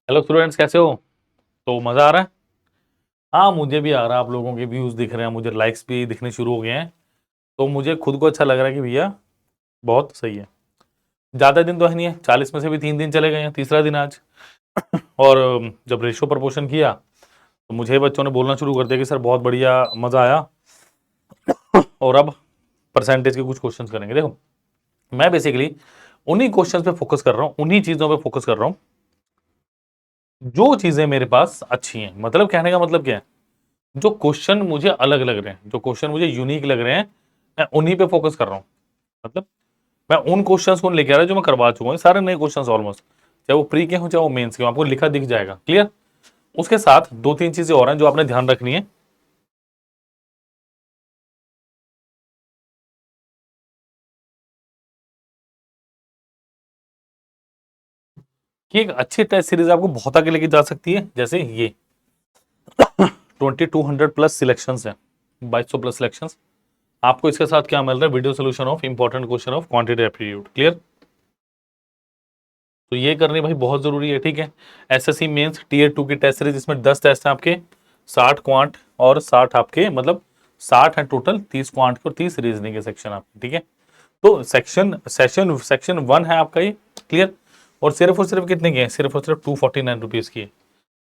Hello students, कैसे हो? तो मज़ा आ रहा है? हाँ, मुझे भी आ रहा है। आप लोगों के व्यूज़ दिख रहे हैं, मुझे लाइक्स भी दिखने शुरू हो गए हैं। तो मुझे खुद को अच्छा लग रहा है कि भैया बहुत सही है। ज़्यादा दिन तो है नहीं है, 40 में से भी 3 दिन चले गए हैं, तीसरा दिन आज। और जब रेशियो प्रपोर्शन किया तो मुझे बच्चों ने बोलना शुरू कर दिया कि सर बहुत बढ़िया, मज़ा आया। और अब परसेंटेज के कुछ क्वेश्चंस करेंगे। देखो, मैं बेसिकली उन्हीं क्वेश्चंस पे फोकस कर रहा हूँ, उन्हीं चीज़ों पे फोकस कर रहा हूँ जो चीज़ें मेरे पास अच्छी हैं। मतलब कहने का मतलब क्या है, जो क्वेश्चन मुझे अलग लग रहे हैं, जो क्वेश्चन मुझे यूनिक लग रहे हैं, मैं उन्हीं पे फोकस कर रहा हूँ। मतलब मैं उन क्वेश्चंस को लेके आ रहा हूं जो मैं करवा चुका हूँ, सारे नए क्वेश्चंस ऑलमोस्ट, चाहे वो प्री के हों चाहे वो मेंस के हों, आपको लिखा दिख जाएगा। क्लियर? उसके साथ दो तीन चीजें और हैं जो आपने ध्यान रखनी है कि एक अच्छी टेस्ट सीरीज आपको बहुत आगे लेके जा सकती है। जैसे ये 2200 प्लस सिलेक्शन है, 2200 प्लस सिलेक्शन। आपको इसके साथ क्या मिल रहा है? Video solution of important question of quantity aptitude. Clear? तो ये करनी भाई बहुत जरूरी है। ठीक है? एसएससी मेंस टीयर 2 की टेस्ट सीरीज, इसमें 10 टेस्ट हैं आपके, 60 क्वांट और 60 आपके, मतलब 60 है टोटल, 30 क्वांट के और 30 रीजनिंग के सेक्शन आपके। ठीक है? तो सेक्शन 1 है आपका ये। क्लियर? और सिर्फ कितने के हैं? सिर्फ और सिर्फ 249 रुपीज की है।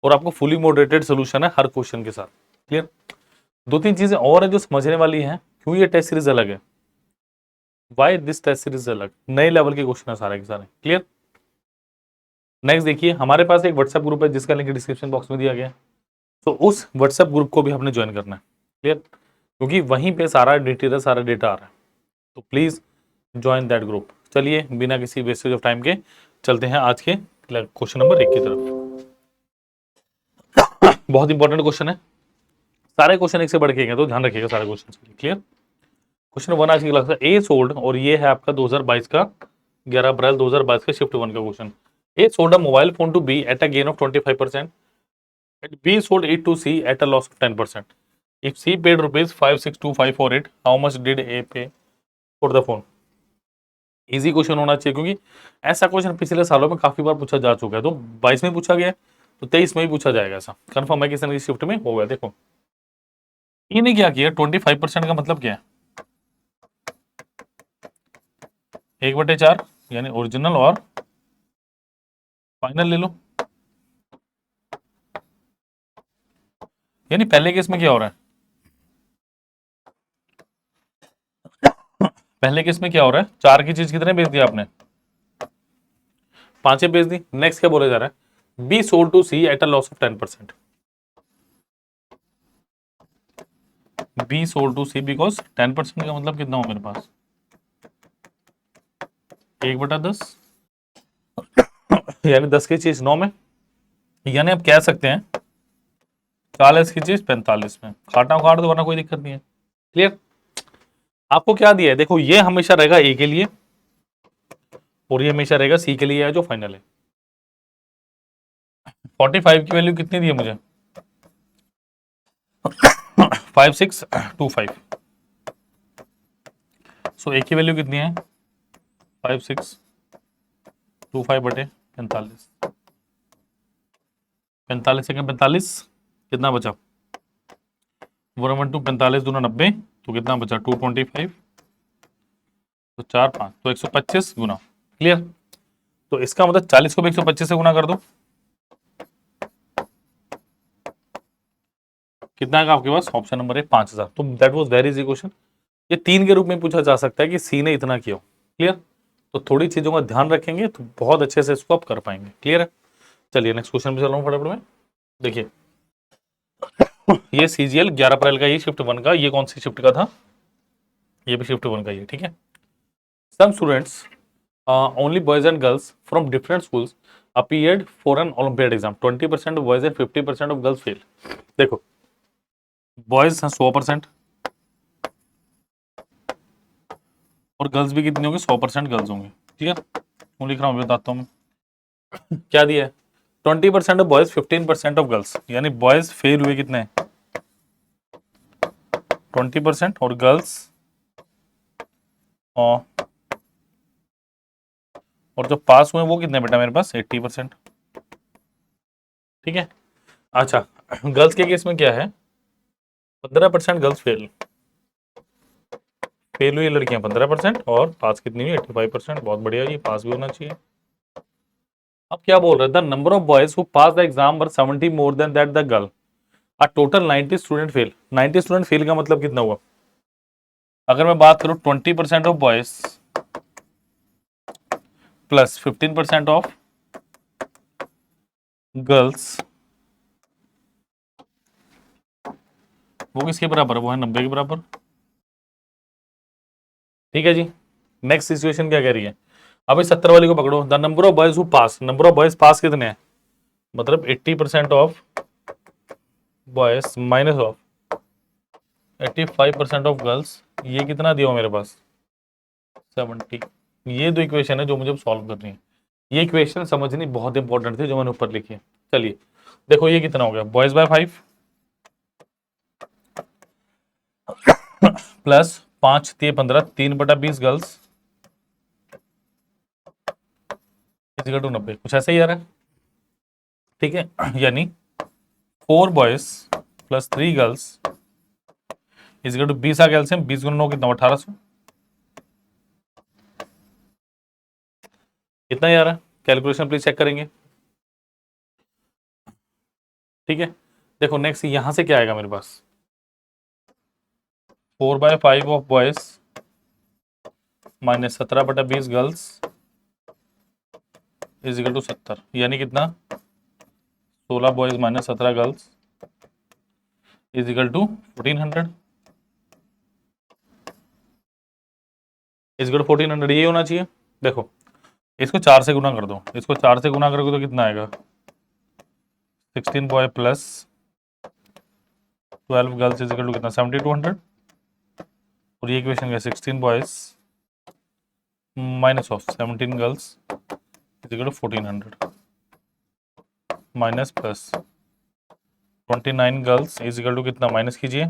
और आपको फुली मॉडरेटेड सोल्यूशन है हर क्वेश्चन के साथ। क्लियर? दो तीन चीजें और है जो समझने वाली हैं, क्यों ये टेस्ट सीरीज अलग है, वाई दिस टेस्ट सीरीज अलग, नए लेवल के क्वेश्चन है सारे के सारे। क्लियर? नेक्स्ट देखिए, हमारे पास एक व्हाट्सएप ग्रुप है जिसका लिंक डिस्क्रिप्शन बॉक्स में दिया गया है। तो उस व्हाट्सएप ग्रुप को भी आपने ज्वाइन करना है। क्लियर? क्योंकि वहीं पे सारा डिटेल है, सारा डेटा आ रहा है। तो प्लीज ज्वाइन दैट ग्रुप। चलिए बिना किसी वेस्टेज ऑफ टाइम के चलते हैं आज के क्वेश्चन नंबर 1 की तरफ। बहुत इंपॉर्टेंट क्वेश्चन है, सारे क्वेश्चन एक से बढ़ के हैं, तो ध्यान रखिएगा सारे क्वेश्चन। क्लियर? क्वेश्चन 1 आज की क्लास का ए सोल्ड, और ये है आपका 2022 का 11 अप्रैल 2022 का शिफ्ट 1 का question. A sold a mobile phone to B at a gain of 25%. B sold it to C at a loss of 10%. If C paid rupees 562,5 for it, how much did A pay for the phone? Easy question होना चाहिए, क्योंकि ऐसा question पिछले सालों में काफी बार पूछा जा चुका है। तो 22 में पूछा गया है, तो 23 में भी पूछा जाएगा। ऐसा कंफर्म है किसी न किसी शिफ्ट में होगा। देखो, इन्हें क्या किया, 25% का मतलब क्या है, 1/4, यानी ओरिजिनल और फाइनल ले लो। यानी पहले केस में क्या हो रहा है, पहले केस में क्या हो रहा है, 4 की चीज कितने बेच दिया आपने, 5 बेच दी। नेक्स्ट क्या बोला जा रहा है, B sold to C at a loss of 10%. B sold to C because 10% का मतलब कितना हो मेरे पास, 1/10, यानी 10 की चीज 9 में, यानी आप कह सकते हैं 40 की चीज 45 में। काटा काट दो वरना कोई दिक्कत नहीं है। क्लियर? आपको क्या दिया है, देखो ये हमेशा रहेगा ए के लिए और ये हमेशा रहेगा सी के लिए है जो फाइनल है। 45 की वैल्यू कितनी दी है मुझे, 5625। सो ए की वैल्यू कितनी है, 5625/45, 45 सेकेंड 45, कितना बचा, 1/2, 45 दूना 90, तो कितना बचा 225, तो 4 5, तो 125 गुना। क्लियर? तो इसका मतलब 40 को भी 125 से गुना कर दो, कितना आएगा आपके पास, ऑप्शन नंबर है 5000। तो that was very easy question. ये 3 के रूप में पूछा जा सकता है कि सी ने इतना किया। क्लियर? तो थोड़ी चीजों का ध्यान रखेंगे तो बहुत अच्छे से इसको आप कर पाएंगे। क्लियर है? चलिए नेक्स्ट क्वेश्चन पे चल रहा हूँ फटाफट में। देखिए, ये सीजीएल 11 अप्रैल का, ये शिफ्ट 1 का, ये कौन सी शिफ्ट का था, ये भी शिफ्ट 1 का ही है। ठीक है? Some students, only boys and girls from different schools appeared for an Olympiad exam. 20% of boys and 50% of girls failed. देखो, बॉयज हैं 100% और गर्ल्स भी कितनी होंगी, 100% गर्ल्स होंगे। ठीक है? क्यों लिख रहा हूँ बताता हूँ मैं। क्या दिया है, 20% ऑफ बॉयज 15% ऑफ गर्ल्स, यानी बॉयज फेल हुए कितने, 20%, और गर्ल्स और जो पास हुए वो कितने बेटा मेरे पास, 80%। ठीक है। अच्छा, गर्ल्स के केस में क्या है, 15% गर्ल्स फेल हुई लड़कियां 15%, और पास कितनी हुई 85%। बहुत बढ़िया, ये पास भी होना चाहिए। अब क्या बोल रहे हैं, the number of boys who pass the exam were 70 more than that the girl, a total 90 student fail. 90 student fail का मतलब कितना हुआ? अगर मैं बात करूं 20% of boys plus 15% of girls, वो किसके बराबर है? वो है 90 के बराबर। ठीक है जी। नेक्स्ट सिचुएशन क्या कह रही है, अब इस 70 वाली को पकड़ो। The number of boys who pass, number of boys pass कितने हैं, मतलब 80% of boys minus of 85% of girls, ये कितना दिया हो मेरे पास 70। ये दो इक्वेशन है जो मुझे सॉल्व करनी है। ये इक्वेशन समझनी बहुत इंपॉर्टेंट थी जो मैंने ऊपर लिखी है। चलिए देखो ये कितना हो गया, boys by 5 plus 5 3 15, 3/20 girls equal to 90, कुछ ऐसा ही आ रहा है। ठीक है, यानी 4 boys plus 3 girls equal to 20 आ गया एलसीएम, 20 गुना 9 कितना 1800, कितना ही आ रहा है? कैलकुलेशन प्लीज चेक करेंगे। ठीक है, देखो नेक्स्ट यहां से क्या आएगा मेरे पास, 4/5 of boys minus 17/20 girls is equal to 70, यानी कितना 16 boys minus 17 girls is equal to 1400, is equal to 1400, ये होना चाहिए। देखो इसको 4 से गुना कर दो, इसको 4 से गुना करोगे तो कितना आएगा, 16 boy plus 12 girls is equal to कितना 7200, और ये इक्वेशन क्या, 16 boys minus of 17 girls is equal to 1400 minus plus 29 girls is equal to कितना, माइनस कीजिए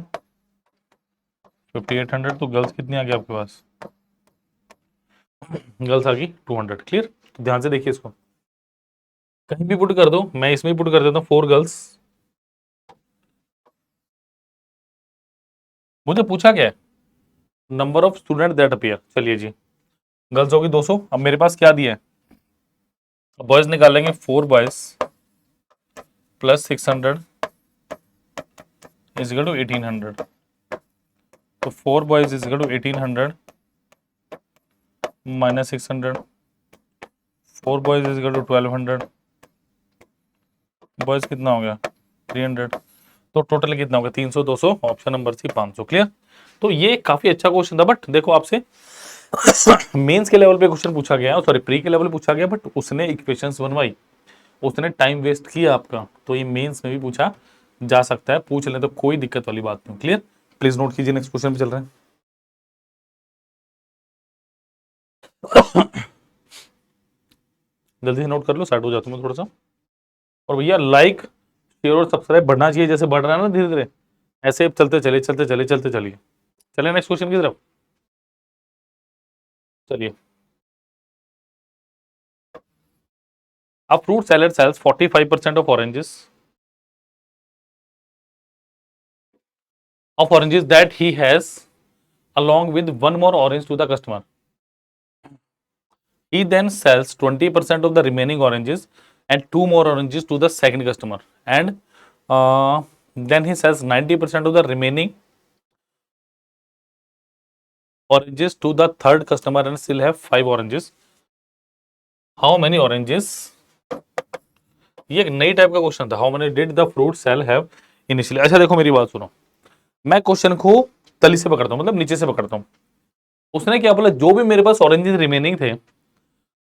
5800, तो गर्ल्स कितनी आ गई आपके पास, गर्ल्स आ गई 200। क्लियर? तो ध्यान से देखिए, इसको कहीं भी पुट कर दो, मैं इसमें पुट कर देता हूँ 4 गर्ल्स। मुझे पूछा क्या है, number of student that appear. चलिए जी, गर्ल्स होगी 200। अब मेरे पास क्या दिया है, बॉयज निकालेंगे, 4 boys plus 600 is equal to 1800, तो 4 boys is equal to 1800 minus 600, 4 boys is equal to 1200, boys कितना हो गया 300, तो टोटल कितना होगा 300 200, ऑप्शन नंबर सी 500। क्लियर? तो ये काफी अच्छा क्वेश्चन था, बट देखो आपसे मेंस के लेवल पे क्वेश्चन पूछा गया, सॉरी प्री के लेवल पे पूछा गया, बट उसने इक्वेशंस बनवाई, उसने टाइम वेस्ट किया आपका, तो ये मेंस में भी पूछा जा सकता है, पूछ लें तो कोई दिक्कत वाली बात नहीं। क्लियर? प्लीज नोट कीजिए, नेक्स्ट क्वेश्चन पे चल रहे हैं। जल्दी से नोट कर लो, साइड हो जाता हूँ थोड़ा सा। और भैया लाइक शेयर और सब्सक्राइब बढ़ना चाहिए, जैसे बढ़ रहा है ना धीरे धीरे, ऐसे चलते चलिए चलते चलिए चलते चलिए। चलिए नेक्स्ट क्वेश्चन की तरफ चलिए। A fruit seller sells 45% of oranges that he has along with one more orange to the customer. He then sells 20% of the remaining oranges and two more oranges to the second customer, and then he sells 90% of the remaining oranges to the third customer and still have 5 oranges. How many oranges? ये एक नई type का question था। How many did the fruit sell have initially. अच्छा देखो मेरी बात सुनो, मैं क्वेश्चन को तली से पकड़ता हूँ, मतलब नीचे से पकड़ता हूँ। उसने क्या बोला, जो भी मेरे पास ऑरेंजेस रिमेनिंग थे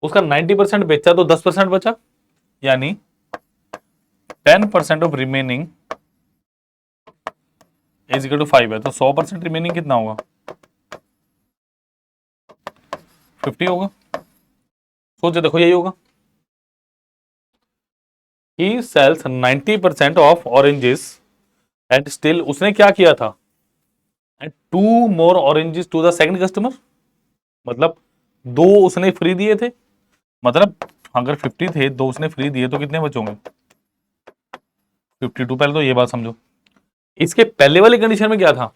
उसका 90% बेचा तो 10% बचा, यानी 10% of remaining is equal to 5 है, तो 100% रिमेनिंग कितना होगा 50 होगा। सोचे देखो यही होगा, he sells 90% of oranges and still उसने क्या किया था, and two more oranges to the second customer, मतलब दो उसने फ्री दिए थे, मतलब अगर 50 थे, दो उसने फ्री दिए तो कितने बचोगे 52, पहले तो ये बात समझो। इसके पहले वाली कंडीशन में क्या था,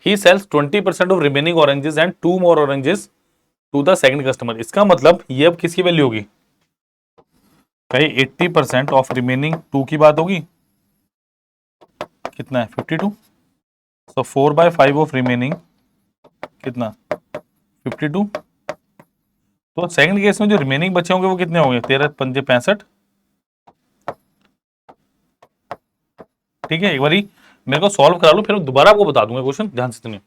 he sells 20% of remaining oranges and 2 more oranges to the second customer. इसका मतलब ये अब किसकी वैल्यू होगी भाई, 80% ऑफ रिमेनिंग 2 की बात होगी, कितना है 52, सो 4/5 ऑफ रिमेनिंग कितना 52। तो सेकंड केस में जो रिमेनिंग बचे होंगे वो कितने होंगे, 13 पंजे 65। ठीक है, एक बारी मेरे को सॉल्व करा लो, फिर दोबारा आपको बता दूंगा क्वेश्चन, ध्यान से सुनिए।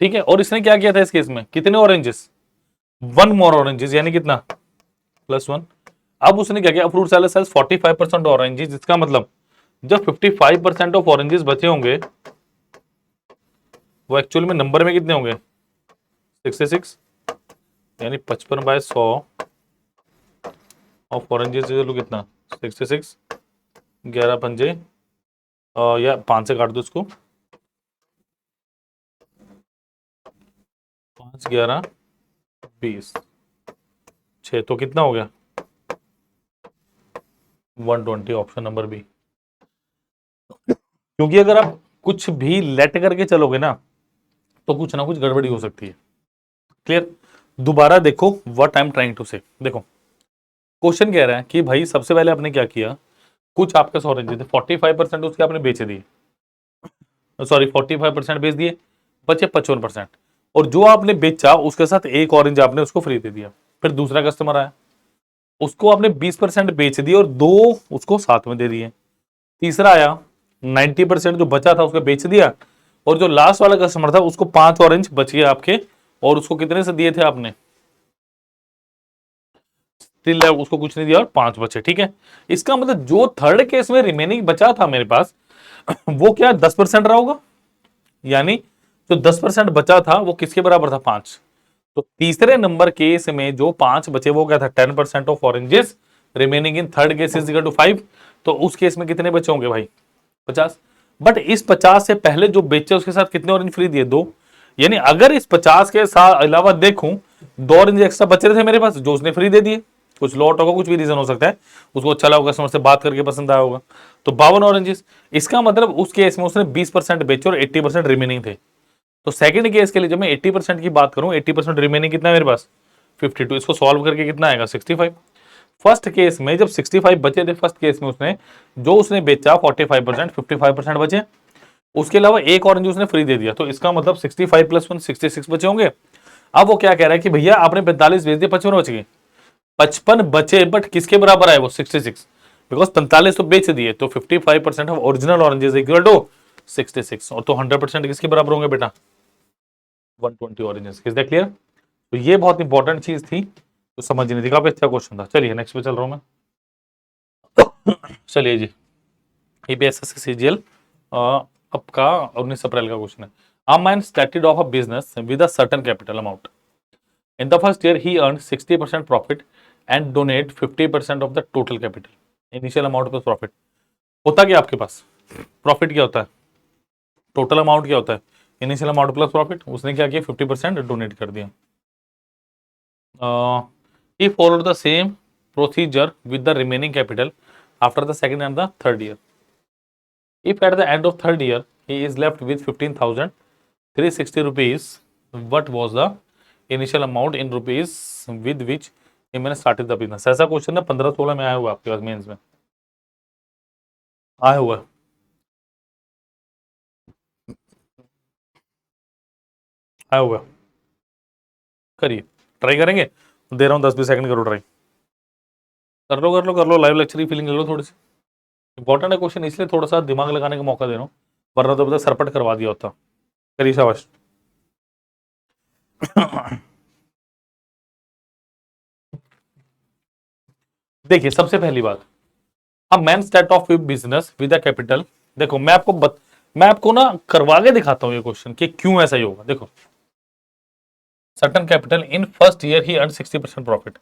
ठीक है, और इसने क्या किया था इस केस में, कितने ऑरेंजेस, 1 मोर ऑरेंजेस, यानी कितना +1। अब उसने क्या किया, फ्रूट सेलर सेल्स 45% ऑरेंजेस, जिसका मतलब जब 55% ऑफ ऑरेंजेस बचे होंगे वो एक्चुअल में नंबर में कितने होंगे 66, यानी 55/100 ऑफ ऑरेंजेस कितना 66, 11 पंजे या 5 से काट दो इसको, 5 11 20 6, तो कितना हो गया 120, ऑप्शन नंबर बी। क्योंकि अगर आप कुछ भी लेट करके चलोगे ना तो कुछ ना कुछ गड़बड़ी हो सकती है। क्लियर, दोबारा देखो what I am trying to say. देखो क्वेश्चन कह रहा है कि भाई सबसे पहले आपने क्या किया, कुछ आपके ऑरेंज थे 45% उसके आपने बेचे दिए, सॉरी 45% बेच दिए, बचे 55%, और जो आपने बेचा उसके साथ एक ऑरेंज आपने उसको फ्री दे दिया। फिर दूसरा कस्टमर आया, उसको आपने 20% बेच दिए और 2 उसको साथ में दे दिए। तीसरा आया, 90% जो बचा था उसको बेच दिया, और जो लास्ट वाला कस्टमर था उसको 5 ऑरेंज बच गए आपके, और उसको कितने से दिए थे आपने, स्टिल उसको कुछ नहीं दिया और 5 बचे। ठीक है, इसका मतलब जो थर्ड केस में रिमेनिंग बचा था मेरे पास वो क्या 10% रहा होगा, यानी जो 10% बचा था वो किसके बराबर था 5। तो तीसरे नंबर केस में जो 5 बचे वो क्या था 10% of oranges remaining in third case is equal to 5। तो उस केस में कितने बचे होंगे भाई 50। बट इस 50 से पहले जो बेचे उसके साथ कितने ऑरेंज फ्री दिए 2, यानी अगर इस 50 के साथ अलावा देखूं 2 ऑरेंज एक्स्ट्रा बचे रहे थे मेरे पास जो उसने फ्री दे दिए, कुछ लॉट होगा, कुछ भी रीजन हो सकता है, उसको अच्छा लगा, कस्टमर से बात करके पसंद आया होगा, तो 52 ऑरेंजेस। इसका मतलब उस केस में उसने 20% बेचे और 80% रिमेनिंग थे। तो सेकंड केस के लिए जब मैं 80% की बात करूं, 80% रिमेनिंग कितना है मेरे पास 52, इसको सॉल्व करके कितना आएगा 65। फर्स्ट केस में जब 65 बचे थे, फर्स्ट केस में उसने जो उसने बेचा 45%, 55% बचे, उसके अलावा एक ऑरेंज उसने फ्री दे दिया, तो इसका मतलब 65 + 1 66 बचे होंगे। अब वो क्या कह रहा है कि भैया आपने 45 बेच दिए, 55 बच गए, 55 बचे बट किसके बराबर आए वो 66, बिकॉज 45 तो बेच दिए, तो 55% of original oranges equal to 66, और तो 100% किसके बराबर होंगे बेटा 120 ऑरेंजेस। Is that clear? तो ये बहुत इंपॉर्टेंट चीज थी, तो समझने थी, काफी अच्छा क्वेश्चन था। चलिए नेक्स्ट पे चल रहा हूं मैं। चलिए जी, ईपीएसएस सीजीएल आपका 19 अप्रैल का क्वेश्चन है। A man started off a business with a certain capital amount. In the first year, he earned 60% profit and donate 50% of the total capital. Initial amount plus profit. होता क्या आपके पास, profit क्या होता है, total amount क्या होता है, initial amount plus profit. उसने क्या किया 50% डोनेट कर दिया। he followed the same procedure with the remaining capital after the second and the third year. If at the end of third year he is left with 15,360 rupees, what was the initial amount in rupees with which he मैंने started the business? ऐसा question ना 15-16 में आया हुआ आपके पास mains में आया हुआ है। आया हुआ है। करिए, ट्राई करेंगे, दे रहा हूँ 10-20 सेकंड, करो ट्राई, कर लो कर लो कर लो, लाइव लेक्चर की फीलिंग ले लो थोड़ी सी। इंपॉर्टेंट है क्वेश्चन, इसलिए थोड़ा सा दिमाग लगाने का मौका दे रहा हूँ, वरना तो पता सरपट करवा दिया होता। करिए शाबाश। देखिए सबसे पहली बात, अब man start of business with capital. देखो मैं आपको ना करवा के दिखाता हूँ ये क्वेश्चन कि क्यों ऐसा ही होगा। देखो certain capital in first year he earn 60% profit.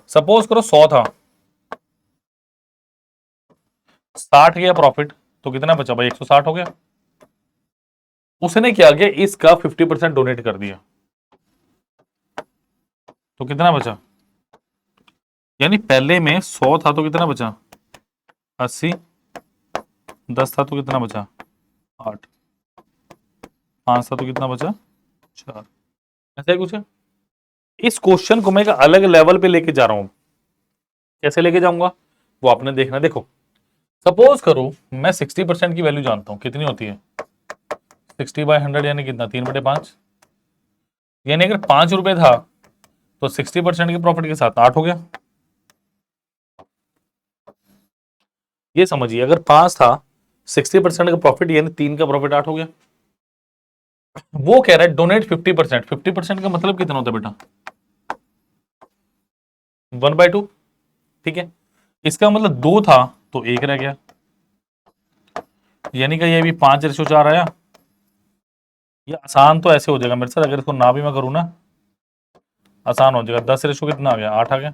Suppose करो 100 था, 60 गया प्रॉफिट, तो कितना बचा भाई 160 हो गया। उसने क्या किया इसका 50% डोनेट कर दिया, तो कितना बचा, यानी पहले में 100 था तो कितना बचा 80, 10 था तो कितना बचा 8, 5 था तो कितना बचा 4। ऐसा ही कुछ है। इस क्वेश्चन को मैं एक अलग लेवल पे लेके जा रहा हूं। कैसे लेके जाऊंगा वो आपने देखना। देखो सपोज करो मैं 60% की वैल्यू जानता हूं, कितनी होती है 60/100 यानी कितना 3/5। यानी अगर 5 रुपए था तो 60% के प्रॉफिट के साथ 8 हो गया। ये समझिए अगर 5 था 60% का प्रॉफिट यानी 3 का प्रॉफिट 8 हो गया। वो कह रहा है डोनेट 50%। 50% का मतलब कितना होता है बेटा 1/2। ठीक है, इसका मतलब 2 था तो 1 रह गया, यानी कि ये भी 5/4 आया। ये आसान तो ऐसे हो जाएगा मेरे साथ, अगर इसको ना भी मैं करूं ना आसान हो जाएगा। 10 कितना आ गया 8 आ गया।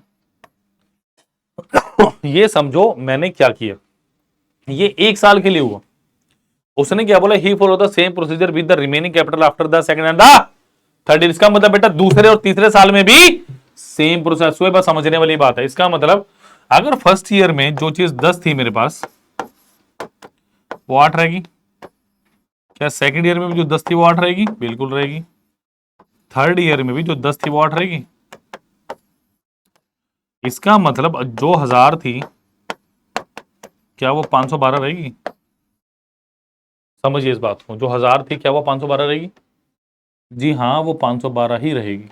ये समझो मैंने क्या किया, ये 1 साल के लिए हुआ। उसने क्या बोला he follow the same procedure with the remaining capital after the second and the third. इसका मतलब बेटा दूसरे और तीसरे साल में भी सेम प्रोसेस हुए। बस समझने वाली बात है। इसका मतलब अगर फर्स्ट ईयर में जो चीज 10 थी मेरे पास वो 8 रहेगी, क्या सेकंड ईयर में भी जो 10 थी वो 8 रहेगी? बिल्कुल रहेगी। थर्ड ईयर में भी जो 10 थी वो 8 रहेगी। इसका मतलब जो 1000 थी क्या वो 512 रहेगी? समझिए इस बात को, जो 1000 थी क्या वो 512 रहेगी? जी हाँ, वो 512 ही रहेगी।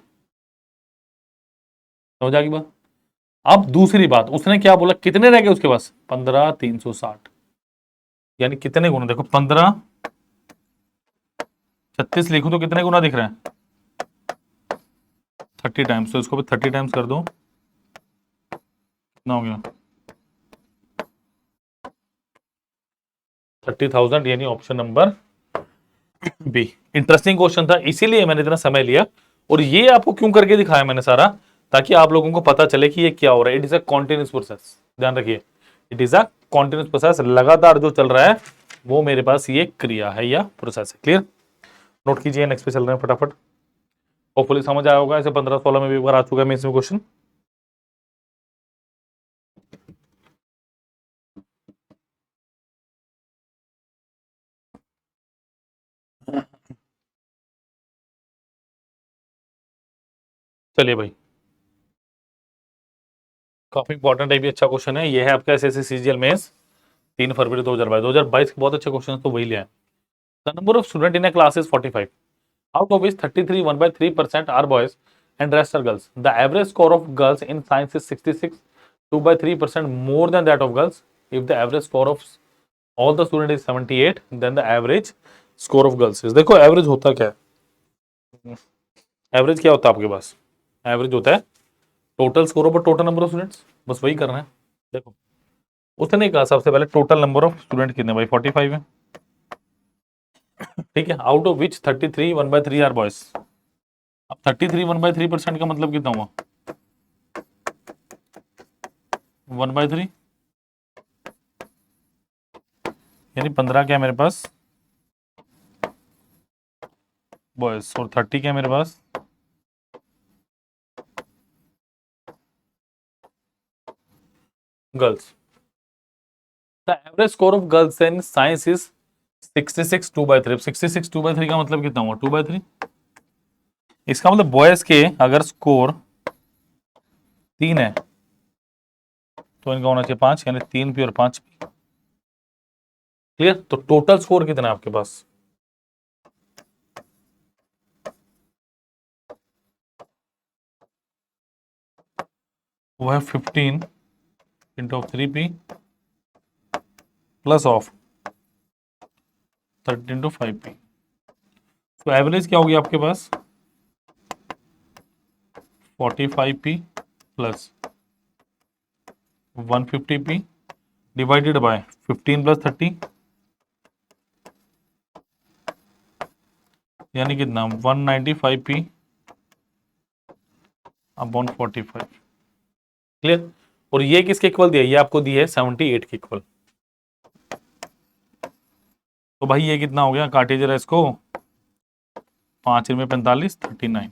समझ आ गई बात। अब दूसरी बात, उसने क्या बोला कितने रह गए उसके पास 15,360। यानी कितने गुना देखो 15 36 लिखूं तो कितने गुना दिख रहा है 30 टाइम्स। तो इसको भी 30 टाइम्स कर दो, कितना हो गया 30,000। यानी option number B. Interesting question था इसीलिए मैंने इतना समय लिया। और ये आपको क्यों करके दिखाया मैंने सारा, ताकि आप लोगों को पता चले कि ये क्या हो रहा है। It is a continuous process, ध्यान रखिए। It is a continuous process, लगातार जो चल रहा है वो मेरे पास ये क्रिया है या प्रोसेस है। क्लियर, नोट कीजिए। नेक्स्ट पे चल रहे हैं फटाफट। होपफुली समझ आया होगा। ऐसे 15-16 में भी एक बार आ चुका है इसमें क्वेश्चन। चलिए भाई, काफी इंपॉर्टेंट है, भी अच्छा क्वेश्चन है। ये है आपका एसएससी सीजीएल मेंस 3 फरवरी 2022। 2022 के बहुत अच्छे क्वेश्चन तो वही लिया है। The number of student in a class is 45, out of which 33 1/3% are boys and rest are girls. The average score of girls in science is 66, 2/3% more than that of girls. If the average score of all the student is 78, then the average score of girls is। देखो average होता क्या है, average क्या होता है आपके पास, average होता है total score over total number of students. बस वही करना है। देखो उसने कहा सबसे पहले टोटल नंबर ऑफ स्टूडेंट कितने भाई 45 है, ठीक है, out of which 33 1/3 are boys. अब 33 1/3% का मतलब कितना हुआ 1/3, यानी 15 क्या है मेरे पास बॉयज और 30 क्या है मेरे पास girls. The average score of girls in science is 66 2/3। 66 2/3 का मतलब कितना हुआ 2/3। इसका मतलब बॉयज के अगर स्कोर 3 है तो इनका होना चाहिए 5, यानी 3 पी और 5 पी। क्लियर, तो टोटल स्कोर कितना है आपके पास वो है 15 into 3p plus of 30 into 5p। तो एवरेज क्या होगी आपके पास 45p plus 150p divided by 15 plus 30, यानी कितना 195p अपॉन 45। क्लियर, और ये किसके इक्वल दिया, ये आपको दी है 78 के इक्वल। तो भाई ये कितना हो गया, काटिए जरा इसको, 5 में 45 39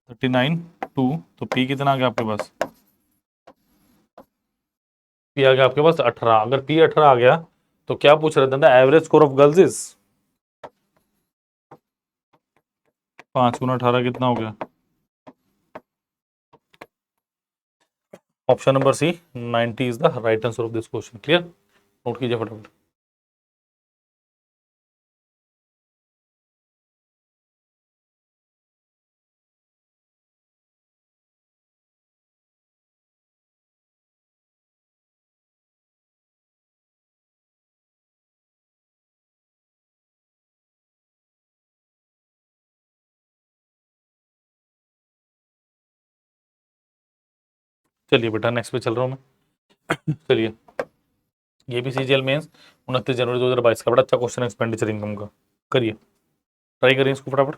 39 2, तो पी कितना आ गया आपके पास, पी आ गया आपके पास 18। अगर पी 18 आ गया तो क्या पूछ रहे थे ना, average score of girls is 5 गुना 18 कितना हो गया? Option number C 90 is the right answer of this question. Clear? Note कीजिए फटाफट। चलिए बेटा नेक्स्ट पे चल रहा हूँ मैं। चलिए, ये भी सीजीएल मेंस 29 जनवरी 2022 का बड़ा अच्छा क्वेश्चन है एक्सपेंडिचर इनकम का। करिए, ट्राई करिए इसको फटाफट।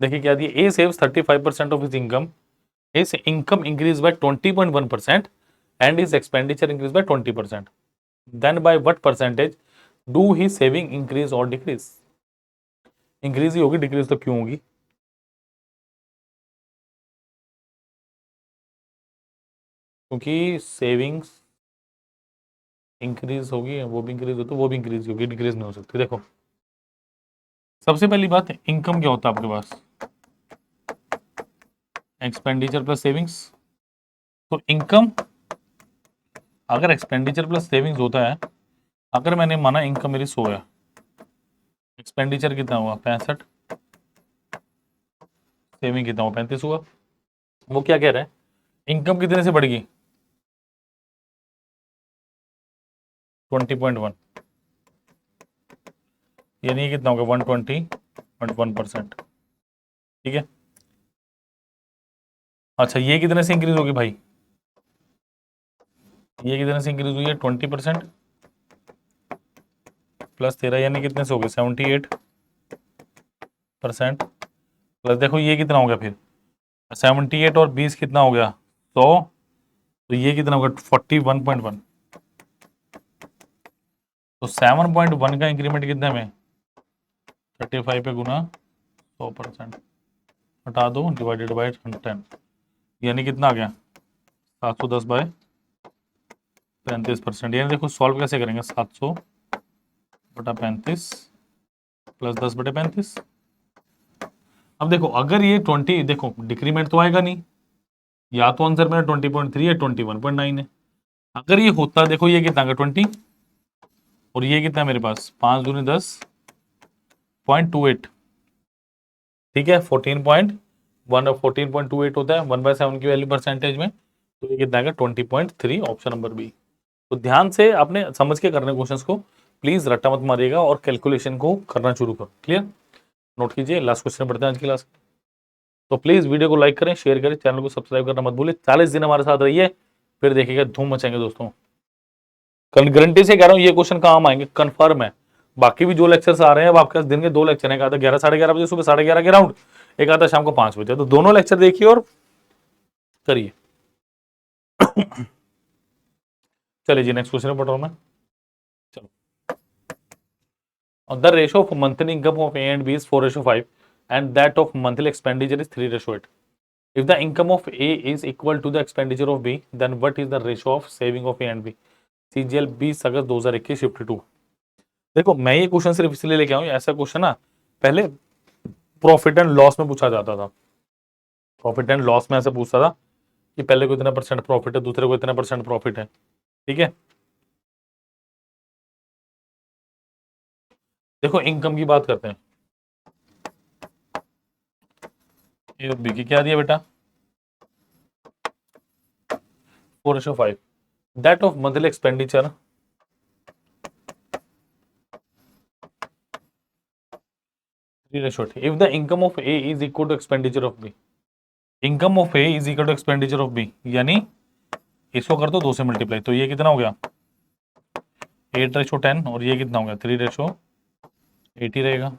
देखिए क्या दिया, A saves 35% of his income, his income increase by 20.1% and his expenditure increase by 20%. Then by what percentage do his saving increase or decrease? Increase ही होगी, डिक्रीज तो क्यों होगी? क्योंकि सेविंग्स इंक्रीज होगी, वो भी इंक्रीज हो तो वो भी इंक्रीज होगी, डिक्रीज नहीं हो सकती। देखो सबसे पहली बात, इनकम क्या होता है आपके पास? Expenditure plus savings. तो इनकम अगर एक्सपेंडिचर प्लस सेविंग्स होता है, अगर मैंने माना इनकम मेरी 100 है, एक्सपेंडिचर कितना हुआ 65, सेविंग कितना हुआ 35 हुआ। वो क्या कह रहा है, इनकम कितने से बढ़ गई? 20.1, यानी कितना होगा 120.1%। ठीक है, अच्छा ये कितने से इंक्रीज होगी भाई? ये कितने से इंक्रीज हुई है? 20% प्लस 13, यानी कितने से हो गए 78%। प्लस देखो ये कितना हो गया फिर 78 और 20 कितना हो गया 100, तो ये कितना होगा 41.1। तो 7.1 का इंक्रीमेंट कितने में? 35 पे गुना 100%, हटा दो डिवाइडेड बाई 10, यानी कितना आ गया 710/35%। यानी देखो सॉल्व कैसे करेंगे, 700/35 प्लस 10/35। अब देखो अगर ये 20, देखो डिक्रीमेंट तो आएगा नहीं, या तो आंसर मेरा 20.3 है 21.9 है। अगर ये होता, देखो ये कितना 20 और ये कितना मेरे पास 5 दूनी 10.28, ठीक है 14.28 होता है 1/7 की वैल्यू परसेंटेज में, तो ये कितना आएगा 20.3, ऑप्शन नंबर बी। तो ध्यान से आपने समझ के करने क्वेश्चंस को, प्लीज रट्टा मत मारिएगा और कैलकुलेशन को करना शुरू करो। क्लियर? नोट कीजिए, लास्ट क्वेश्चन पढ़ते हैं आज की क्लास। तो प्लीज वीडियो को लाइक करें, शेयर करें, चैनल को सब्सक्राइब करना मत भूलिए। 40 दिन हमारे साथ रहिए, फिर देखिएगा धूम मचाएंगे दोस्तों। गारंटी से कह रहा हूँ ये क्वेश्चन काम आएंगे, कंफर्म है। बाकी भी जो लेक्चर्स आ रहे हैं, अब आपके पास दिन के 2 लेक्चर हैं, एक आता 11 साढ़े 11 बजे सुबह 11:30 के राउंड, एक आता शाम को 5 बजे। तो दोनों लेक्चर देखिए और करिए। चलिए जी नेक्स्ट क्वेश्चन पढ़ रहा हूं मैं। चलो, the ratio of monthly income of A and B is 4:5 and that of monthly expenditure is 3:8. If the income of A is equal to the expenditure of B, then what is the ratio of saving of A and B? CGL 20 August 2021 shift 2। देखो मैं ये question सिर्फ इसलिए लेके आऊँ, ऐसा question ना पहले प्रॉफिट एंड लॉस में पूछा जाता था। प्रॉफिट एंड लॉस में ऐसे पूछता था कि पहले को इतना परसेंट प्रॉफिट है, दूसरे को इतना परसेंट प्रॉफिट है। ठीक है, देखो इनकम की बात करते हैं। ए और बी की क्या दिया बेटा 4:5, that of monthly expenditure 3:8। If the income of A is equal to expenditure of B, income of A is equal to expenditure of B, यानी इसको कर दो 2 से मल्टीप्लाई, तो ये कितना हो गया 8:10 और ये कितना हो गया 3:80 रहेगा।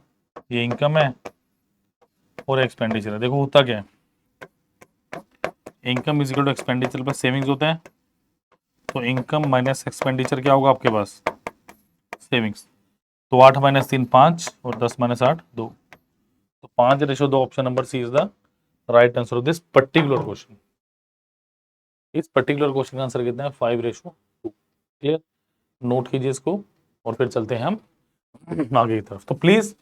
ये इनकम है और एक्सपेंडिचर है। देखो होता क्या है, income is equal to expenditure plus savings होता है, तो इनकम माइनस एक्सपेंडिचर क्या होगा आपके पास सेविंग्स। तो 8 - 3 5 और 10 - 8 2, तो 5:2। Option number C is the right answer of this particular question. इस पर्टिकुलर क्वेश्चन का आंसर कितना है 5:2। क्लियर, नोट कीजिए इसको और फिर चलते हैं हम आगे की तरफ। तो प्लीज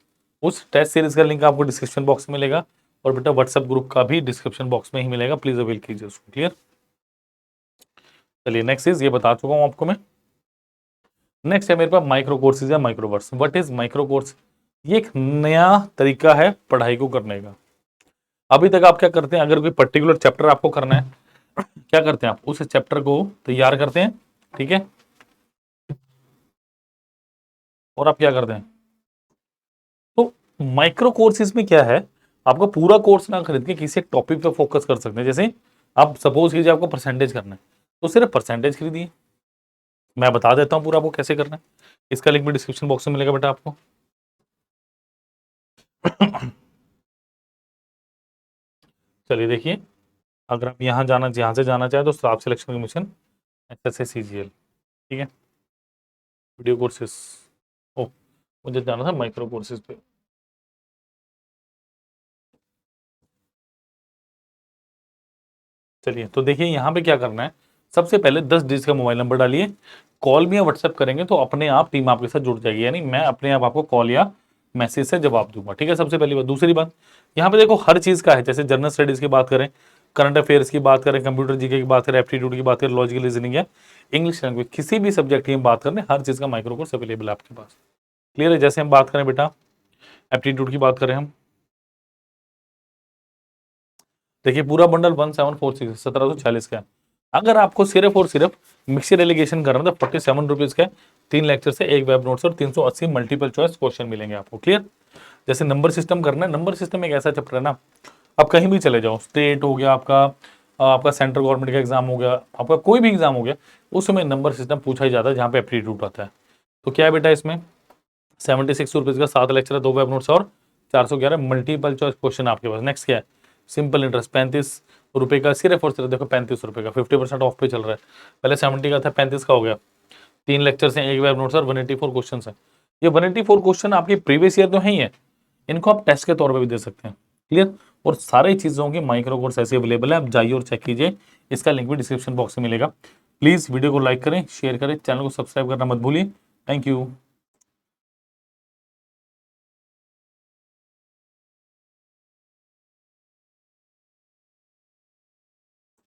उस टेस्ट सीरीज का लिंक आपको डिस्क्रिप्शन बॉक्स में मिलेगा और बेटा व्हाट्सएप ग्रुप का भी डिस्क्रिप्शन बॉक्स में ही मिलेगा, प्लीज अवेल कीजिए उसको। क्लियर, चलिए नेक्स्ट इज, ये बता चुका हूं आपको मैं। नेक्स्ट है मेरे पास माइक्रो कोर्सेज या microverse. What is micro course? ये एक नया तरीका है पढ़ाई को करने का। अभी तक आप क्या करते हैं, अगर कोई पर्टिकुलर चैप्टर आपको करना है, क्या करते हैं आप उस चैप्टर को तैयार करते हैं, ठीक है, और आप क्या करते हैं, तो माइक्रो कोर्सेज में क्या है, आपको पूरा कोर्स ना खरीद के किसी एक टॉपिक पे फोकस कर सकते हैं। जैसे आप सपोज कीजिए आपको परसेंटेज करना है, तो सिर्फ परसेंटेज खरीदिए। मैं बता देता हूं पूरा आपको कैसे करना है, इसका लिंक भी डिस्क्रिप्शन बॉक्स में मिलेगा बेटा आपको। चलिए देखिए, अगर आप यहाँ से जाना चाहें तो staff selection commission SSC CGL, ठीक है, वीडियो कोर्सेज। ओ, मुझे जाना था माइक्रो कोर्सेज पे। चलिए तो देखिए यहाँ पे क्या करना है, सबसे पहले 10 डिजिट का मोबाइल नंबर डालिए। कॉल में या व्हाट्सएप करेंगे तो अपने आप टीम आपके साथ जुड़ जाएगी, यानी मैं अपने आप आपको कॉल या मैसेज से जवाब दूंगा, ठीक है, सबसे पहली बात। दूसरी बात, यहाँ पे देखो हर चीज का है, जैसे जनरल स्टडीज की बात करें, करंट अफेयर्स की बात करें, कंप्यूटर जीके की बात करें, एप्टीट्यूड की बात करें, लॉजिकल रीजनिंग है, इंग्लिश लैंग्वेज, किसी भी सब्जेक्ट की हम बात करें, हर चीज का माइक्रो कोर्स अवेलेबल है आपके पास। क्लियर है? जैसे हम बात करें बेटा एप्टीट्यूड की बात करें हम, देखिए पूरा बंडल 1746 1746 का है। अगर आपको सिर्फ और सिर्फ मिक्सर एलिगेशन करना तो 47 रुपीज का है, 3 लेक्चर से एक वेब नोट्स और 380 मल्टीपल चॉइस क्वेश्चन मिलेंगे आपको। क्लियर? जैसे नंबर सिस्टम करना है, नंबर सिस्टम एक ऐसा चैप्टर है ना, आप कहीं भी चले जाओ, स्टेट हो गया आपका, आपका सेंट्रल गवर्नमेंट का एग्जाम हो गया, आपका कोई भी एग्जाम हो गया, उस समय नंबर सिस्टम पूछा ही जाता है जहाँ पे एप्टीट्यूड आता है। तो क्या है बेटा इसमें 76 रुपीज का 7 लेक्चर है, 2 वेब नोट्स और 411 मल्टीपल चॉइस क्वेश्चन आपके पास। नेक्स्ट क्या है, सिंपल इंटरेस्ट 35 रुपए का, सिर्फ और सिर्फ देखो 35 रुपए का, 50% ऑफ पे चल रहा है। पहले 70 का था, 35 का हो गया। 3 लेक्चर हैं, एक वेब नोट्स और 184 क्वेश्चन है। ये 184 क्वेश्चन आपके प्रीवियस ईयर तो है ही है, इनको आप टेस्ट के तौर पे भी दे सकते हैं। क्लियर? और सारी चीजों के माइक्रो कोर्स ऐसे अवेलेबल है, आप जाइए और चेक कीजिए, इसका लिंक भी डिस्क्रिप्शन बॉक्स में मिलेगा। प्लीज वीडियो को लाइक करें, शेयर करें, चैनल को सब्सक्राइब करना मत भूलिए। Thank you.